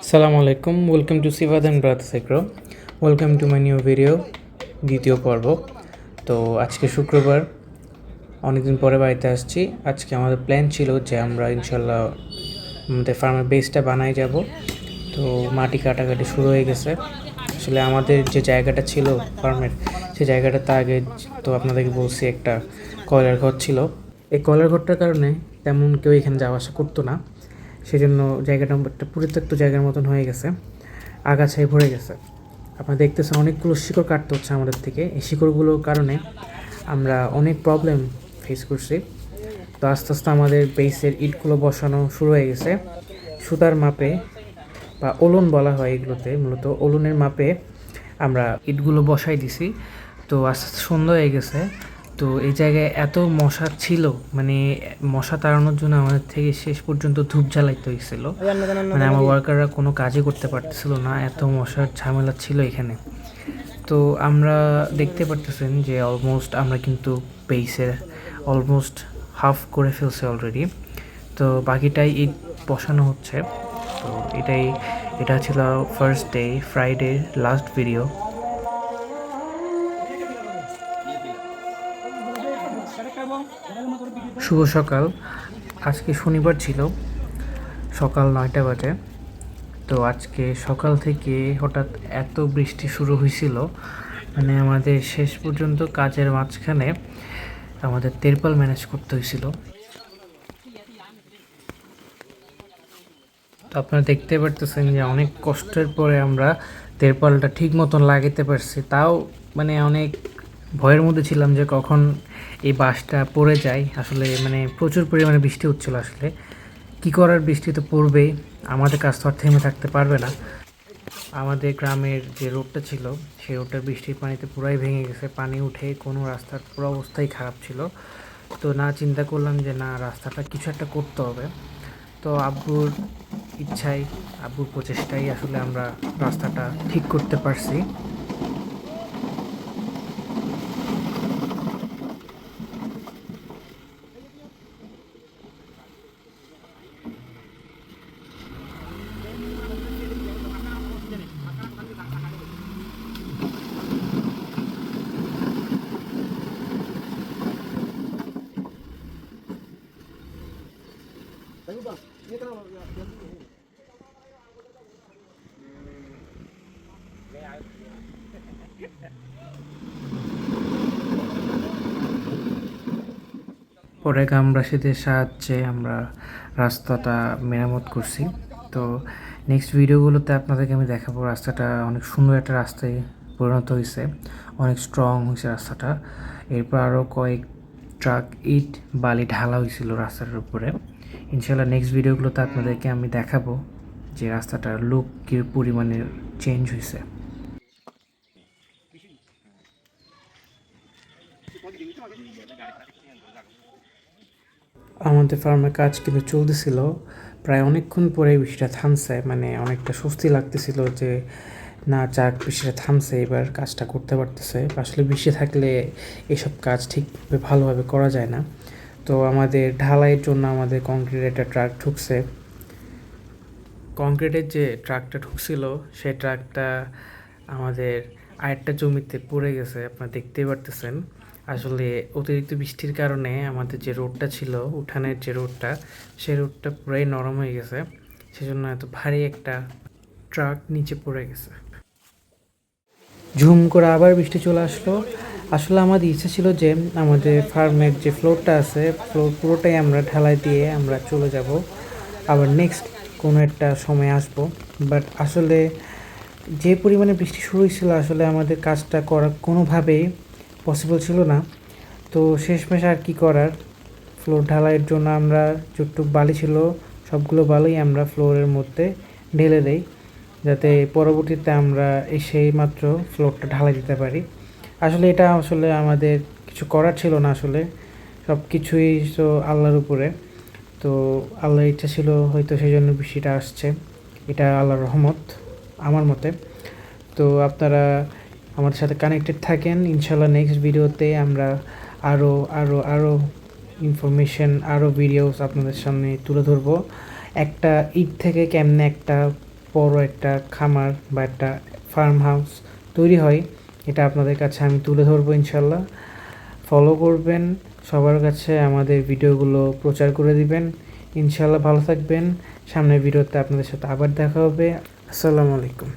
Assalamu alaikum. Welcome to Sivad and Brother Sekro. Welcome to my new video, দ্বিতীয় পর্ব। তো আজকে শুক্রবার, অনেকদিন পরে বাড়িতে আসছি। আজকে আমাদের প্ল্যান ছিল যে আমরা ইনশাল্লাহ আমাদের ফার্মের বেসটা বানাই যাব। তো মাটি কাটাকাটি শুরু হয়ে গেছে। আসলে আমাদের যে জায়গাটা ছিল ফার্মের, সেই জায়গাটাতে আগে তো আপনাদেরকে বলছি একটা কয়লার ঘর ছিল। এই কয়লার ঘরটার কারণে তেমন কেউ এখানে যাওয়া আসা করতো না, সেজন্য জায়গাটা একটা পরিত্যক্ত জায়গার মতন হয়ে গেছে, আগাছায় ভরে গেছে। আপনারা দেখতেছেন অনেকগুলো শিকড় কাটতে হচ্ছে আমাদের থেকে। এই শিকড়গুলোর কারণে আমরা অনেক প্রবলেম ফেস করছি। তো আস্তে আস্তে আমাদের বেসের ইটগুলো বসানো শুরু হয়ে গেছে সুতার মাপে, বা ওলন বলা হয় এগুলোতে, মূলত ওলনের মাপে আমরা ইটগুলো বসাই দিছি। তো আস্তে আস্তে সন্ধ্যা হয়ে গেছে। তো এই জায়গায় এত মশা ছিল, মানে মশা তাড়ানোর জন্য আমাদের থেকে শেষ পর্যন্ত ধূপ জ্বালাইতে হয়েছিল। মানে আমার ওয়ার্কাররা কোনো কাজই করতে পারতেছিল না, এত মশার ঝামেলা ছিল এখানে। তো আমরা দেখতে পারতেছেন যে অলমোস্ট আমরা কিন্তু বেসের অলমোস্ট হাফ করে ফেলছে অলরেডি। তো বাকিটাই ইট বসানো হচ্ছে। তো এটা ছিল first day, Friday last video. শুভ সকাল। আজকে শনিবার ছিল, সকাল 9টা বাজে। তো আজকে সকাল থেকে হঠাৎ এত বৃষ্টি শুরু হয়েছিল, মানে আমাদের শেষ পর্যন্ত কাজের মাঝখানে আমাদের তেরপাল ম্যানেজ করতে হয়েছিল। তো আপনারা দেখতে পারতেছেন যে অনেক কষ্টের পরে আমরা তেরপালটা ঠিক মতন লাগাতে পারছি। তাও মানে অনেক ভয়ের মধ্যে ছিলাম যে কখন এই বাঁশটা পড়ে যায়। আসলে মানে প্রচুর পরিমাণে বৃষ্টি হচ্ছিল। আসলে কি করার, বৃষ্টি তো পড়বেই, আমাদের কাজ তো আর থেমে থাকতে পারবে না। আমাদের গ্রামের যে রোডটা ছিল, সেই রোডটা বৃষ্টির পানিতে পুরাই ভেঙে গেছে। পানি উঠে কোনো রাস্তার পুরো অবস্থাই খারাপ ছিল। তো না চিন্তা করলাম যে না, রাস্তাটা কিছু একটা করতে হবে। তো আব্বুর ইচ্ছাই, আব্বুর প্রচেষ্টাই আসলে আমরা রাস্তাটা ঠিক করতে পারছি। পরে গ্রামবাসীদের সাহায্যে আমরা রাস্তাটা মেরামত করছি। তো নেক্সট ভিডিওগুলোতে আপনাদেরকে আমি দেখাবো রাস্তাটা অনেক সুন্দর একটা রাস্তায় পরিণত হয়েছে, অনেক স্ট্রং হয়েছে রাস্তাটা। এরপর আরও কয়েক ট্রাক ইট বালি ঢালা হয়েছিল রাস্তাটার উপরে। ইনশাল্লাহ নেক্সট ভিডিওগুলোতে আপনাদেরকে আমি দেখাবো যে রাস্তাটার লুক কী পরিমাণে চেঞ্জ হয়েছে। আমাদের ফার্মের কাজ কিন্তু চলতেছিল, প্রায় অনেকক্ষণ পরে বৃষ্টিটা থামছে। মানে অনেকটা স্বস্তি লাগতেছিল যে না, যাক বৃষ্টিটা থামছে, এবার কাজটা করতে পারতেছে। আসলে বৃষ্টি থাকলে এসব কাজ ঠিকভাবে ভালোভাবে করা যায় না। তো আমাদের ঢালাইয়ের জন্য আমাদের কংক্রিটের একটা ট্রাক ঢুকছে। কংক্রিটের যে ট্রাকটা ঢুকছিল, সেই ট্রাকটা আমাদের আরেকটা জমিতে পড়ে গেছে, আপনারা দেখতেই পারতেছেন। আসলে অতিরিক্ত বৃষ্টির কারণে আমাদের যে রোডটা ছিল, উঠানের যে রোডটা, সেই রোডটা পুরাই নরম হয়ে গেছে। সেজন্য এত ভারী একটা ট্রাক নিচে পড়ে গেছে। ঝুম করে আবার বৃষ্টি চলে আসলো। আসলে আমাদের ইচ্ছা ছিল যে আমাদের ফার্মের যে ফ্লোরটা আছে, ফ্লোর পুরোটাই আমরা ঢালাই দিয়ে আমরা চলে যাব, আবার নেক্সট কোনো একটা সময় আসব। বাট আসলে যে পরিমাণে বৃষ্টি শুরু হয়েছিল, আসলে আমাদের কাজটা করা কোনোভাবেই পসিবল ছিল না। তো শেষমেশ আর কি করার, ফ্লোর ঢালাইয়ের জন্য আমরা যতটুকু বালি ছিল সবগুলো বালি আমরা ফ্লোরের মধ্যে ঢেলে দেই, যাতে পরবর্তীতে আমরা এসেই মাত্র ফ্লোরটা ঢালাই দিতে পারি। আসলে এটা আসলে আমাদের কিছু করার ছিল না, আসলে সব কিছুই তো আল্লাহর উপরে। তো আল্লাহর ইচ্ছা ছিল হয়তো, সেই জন্য বৃষ্টিটা আসছে। এটা আল্লাহর রহমত আমার মতে। তো আপনারা আমাদের সাথে কানেক্টেড থাকেন। ইনশাল্লাহ নেক্সট ভিডিওতে আমরা আরও আরও আরও ইনফরমেশন, আরও ভিডিওস আপনাদের সামনে তুলে ধরবো। একটা ইট থেকে কেমনে একটা বড় একটা খামার বা একটা ফার্ম হাউস তৈরি হয়, এটা আপনাদের কাছে আমি তুলে ধরবো ইনশাল্লাহ। ফলো করবেন, সবার কাছে আমাদের ভিডিওগুলো প্রচার করে দিবেন। ইনশাল্লাহ ভালো থাকবেন। সামনের ভিডিওতে আপনাদের সাথে আবার দেখা হবে। আসসালামু আলাইকুম।